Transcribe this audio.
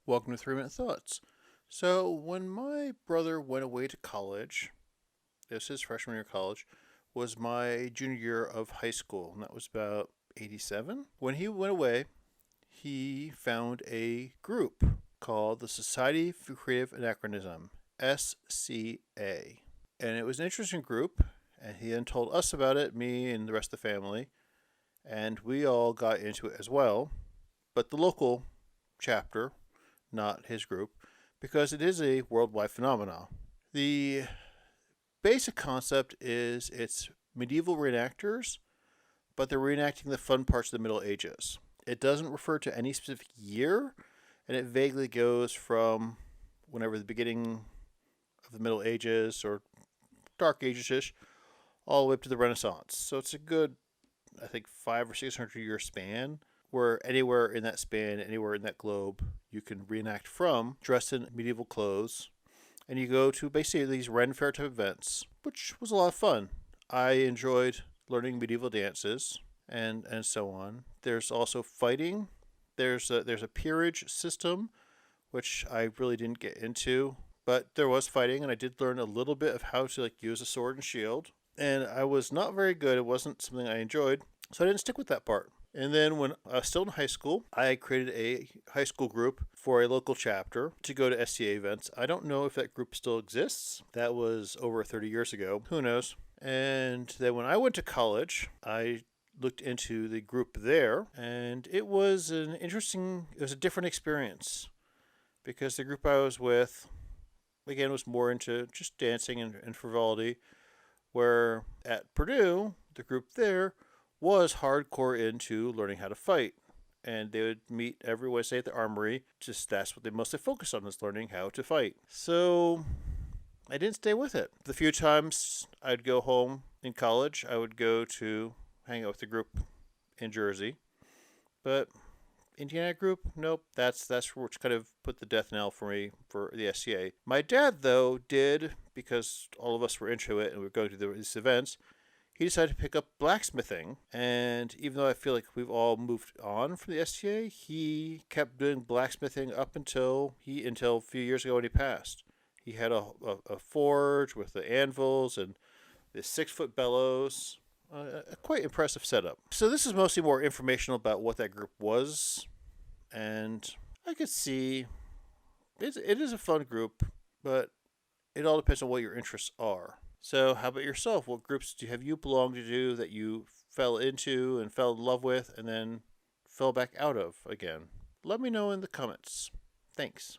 Welcome to 3 Minute Thoughts. So, when my brother went away to college, this is his freshman year of college, was my junior year of high school, and that was about 87. When he went away, he found a group called the Society for Creative Anachronism, SCA. And it was an interesting group, and he then told us about it, me and the rest of the family, and we all got into it as well. But the local chapter, not his group, because it is a worldwide phenomenon. The basic concept is it's medieval reenactors, but they're reenacting the fun parts of the Middle Ages. It doesn't refer to any specific year, and it vaguely goes from whenever the beginning of the Middle Ages or Dark Ages-ish, all the way up to the Renaissance. So it's a good, I think, 500 or 600 year span where anywhere in that span, anywhere in that globe, you can reenact from, dressed in medieval clothes, and you go to basically these Ren Fair type events, which was a lot of fun. I enjoyed learning medieval dances and so on. There's also fighting. There's a peerage system, which I really didn't get into, but there was fighting, and I did learn a little bit of how to use a sword and shield. And I was not very good. It wasn't something I enjoyed, so I didn't stick with that part. And then when I was still in high school, I created a high school group for a local chapter to go to SCA events. I don't know if that group still exists. That was over 30 years ago. Who knows? And then when I went to college, I looked into the group there, and it was it was a different experience because the group I was with, again, was more into just dancing and frivolity, where at Purdue, the group there was hardcore into learning how to fight. And they would meet every Wednesday at the armory. Just that's what they mostly focused on, is learning how to fight. So I didn't stay with it. The few times I'd go home in college, I would go to hang out with the group in Jersey. But Indiana group, nope. That's which kind of put the death knell for me for the SCA. My dad, though, did, because all of us were into it and we were going to these events, he decided to pick up blacksmithing. And even though I feel like we've all moved on from the SCA, he kept doing blacksmithing up until a few years ago when he passed. He had a forge with the anvils and the 6-foot bellows. A quite impressive setup. So this is mostly more informational about what that group was. And I could see it is a fun group, but it all depends on what your interests are. So how about yourself? What groups have you belonged to that you fell into and fell in love with and then fell back out of again? Let me know in the comments. Thanks.